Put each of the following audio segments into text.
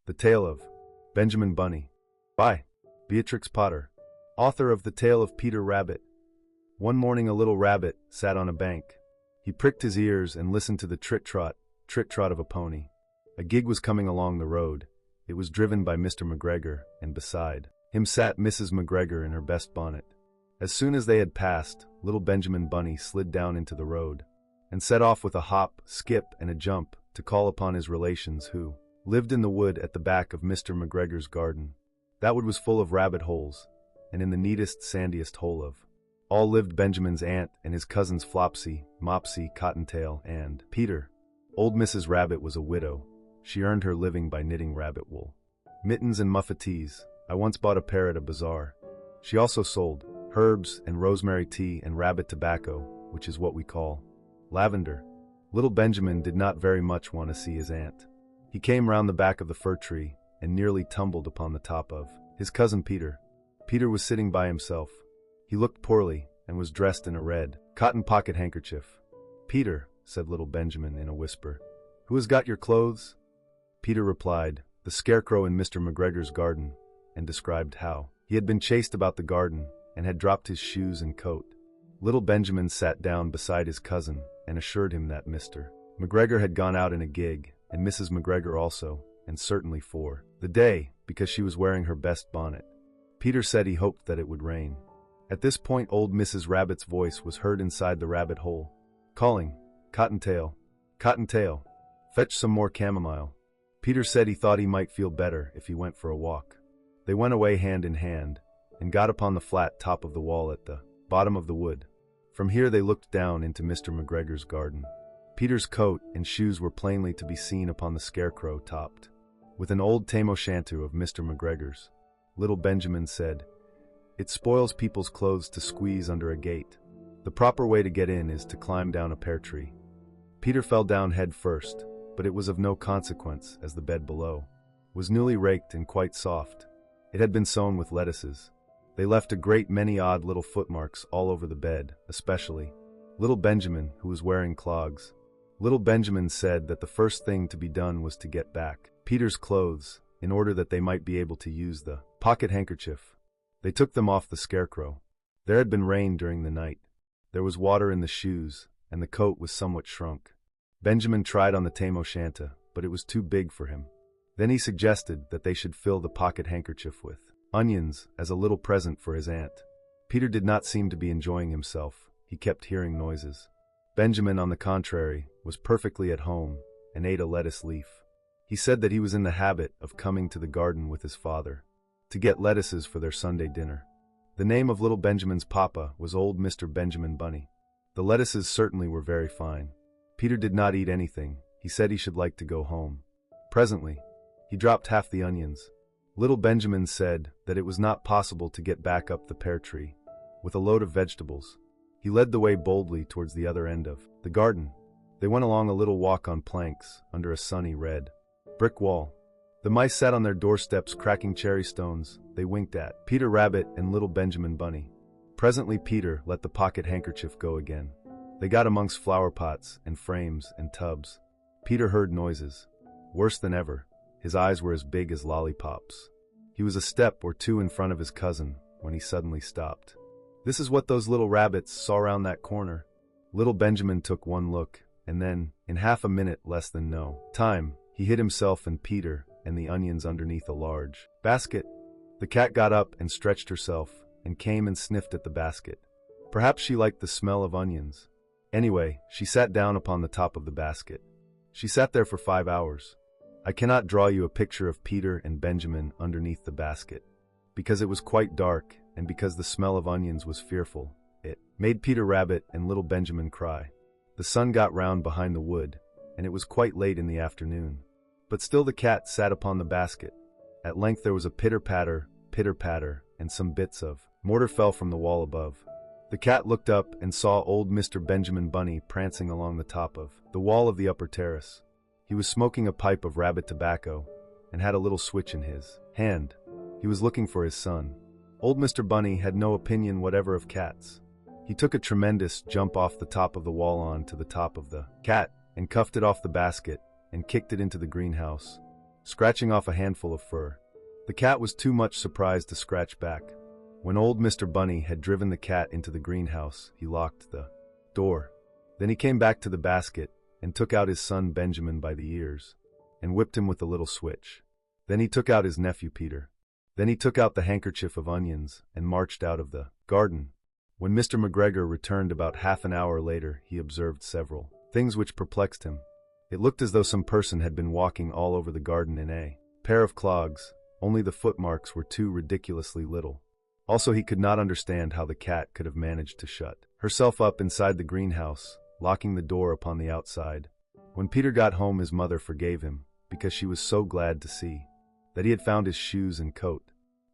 The Tale of Benjamin Bunny by Beatrice Potter, author of The Tale of Peter Rabbit. One morning a little rabbit sat on a bank. He pricked his ears and listened to the trit-trot of a pony. A gig was coming along the road. It was driven by Mr. McGregor, and beside him sat Mrs. McGregor in her best bonnet. As soon as they had passed, little Benjamin Bunny slid down into the road and set off with a hop, skip, and a jump to call upon his relations who lived in the wood at the back of Mr. McGregor's garden. That wood was full of rabbit holes, and in the neatest, sandiest hole of all lived Benjamin's aunt and his cousins Flopsy, Mopsy, Cottontail, and Peter. Old Mrs. Rabbit was a widow. She earned her living by knitting rabbit wool, mittens and muffetees. I once bought a pair at a bazaar. She also sold herbs and rosemary tea and rabbit tobacco, which is what we call lavender. Little Benjamin did not very much want to see his aunt. He came round the back of the fir tree and nearly tumbled upon the top of his cousin Peter. Peter was sitting by himself. He looked poorly and was dressed in a red cotton pocket handkerchief. "Peter," said little Benjamin in a whisper, "who has got your clothes?" Peter replied, "The scarecrow in Mr. McGregor's garden," and described how he had been chased about the garden and had dropped his shoes and coat. Little Benjamin sat down beside his cousin and assured him that Mr. McGregor had gone out in a gig, and Mrs. McGregor also, and certainly for the day, because she was wearing her best bonnet. Peter said he hoped that it would rain. At this point old Mrs. Rabbit's voice was heard inside the rabbit hole, calling, "Cottontail, Cottontail, fetch some more chamomile." Peter said he thought he might feel better if he went for a walk. They went away hand in hand, and got upon the flat top of the wall at the bottom of the wood. From here they looked down into Mr. McGregor's garden. Peter's coat and shoes were plainly to be seen upon the scarecrow topped with an old tam-o'-shanter of Mr. McGregor's. Little Benjamin said, "It spoils people's clothes to squeeze under a gate. The proper way to get in is to climb down a pear tree." Peter fell down head first, but it was of no consequence, as the bed below was newly raked and quite soft. It had been sown with lettuces. They left a great many odd little footmarks all over the bed, especially little Benjamin, who was wearing clogs. Little Benjamin said that the first thing to be done was to get back Peter's clothes, in order that they might be able to use the pocket handkerchief. They took them off the scarecrow. There had been rain during the night. There was water in the shoes, and the coat was somewhat shrunk. Benjamin tried on the tam-o'-shanter, but it was too big for him. Then he suggested that they should fill the pocket handkerchief with onions as a little present for his aunt. Peter did not seem to be enjoying himself. He kept hearing noises. Benjamin, on the contrary, was perfectly at home and ate a lettuce leaf. He said that he was in the habit of coming to the garden with his father to get lettuces for their Sunday dinner. The name of little Benjamin's papa was old Mr. Benjamin Bunny. The lettuces certainly were very fine. Peter did not eat anything. He said he should like to go home. Presently, he dropped half the onions. Little Benjamin said that it was not possible to get back up the pear tree with a load of vegetables. He led the way boldly towards the other end of the garden. They went along a little walk on planks under a sunny red brick wall. The mice sat on their doorsteps cracking cherry stones. They winked at Peter Rabbit and little Benjamin Bunny. Presently Peter let the pocket handkerchief go again. They got amongst flower pots and frames and tubs. Peter heard noises. Worse than ever, his eyes were as big as lollipops. He was a step or two in front of his cousin when he suddenly stopped. "This is what those little rabbits saw round that corner." Little Benjamin took one look, and then, in half a minute less than no time, he hid himself and Peter and the onions underneath a large basket. The cat got up and stretched herself, and came and sniffed at the basket. Perhaps she liked the smell of onions. Anyway, she sat down upon the top of the basket. She sat there for 5 hours. I cannot draw you a picture of Peter and Benjamin underneath the basket, because it was quite dark, and because the smell of onions was fearful. It made Peter Rabbit and little Benjamin cry. The sun got round behind the wood, and it was quite late in the afternoon. But still the cat sat upon the basket. At length there was a pitter-patter, and some bits of mortar fell from the wall above. The cat looked up and saw old Mr. Benjamin Bunny prancing along the top of the wall of the upper terrace. He was smoking a pipe of rabbit tobacco, and had a little switch in his hand. He was looking for his son. Old Mr. Bunny had no opinion whatever of cats. He took a tremendous jump off the top of the wall on to the top of the cat, and cuffed it off the basket, and kicked it into the greenhouse. scratching off a handful of fur. The cat was too much surprised to scratch back. When old Mr. Bunny had driven the cat into the greenhouse, he locked the door. Then he came back to the basket and took out his son Benjamin by the ears and whipped him with a little switch. Then he took out his nephew Peter. Then he took out the handkerchief of onions and marched out of the garden. When Mr. McGregor returned about half an hour later, he observed several things which perplexed him. It looked as though some person had been walking all over the garden in a pair of clogs, only the footmarks were too ridiculously little. Also, he could not understand how the cat could have managed to shut herself up inside the greenhouse, locking the door upon the outside. When Peter got home, his mother forgave him, because she was so glad to see that he had found his shoes and coat.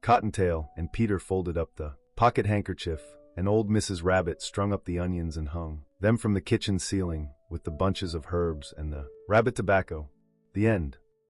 Cottontail and Peter folded up the pocket handkerchief, and old Mrs. Rabbit strung up the onions and hung them from the kitchen ceiling with the bunches of herbs and the rabbit tobacco. The end.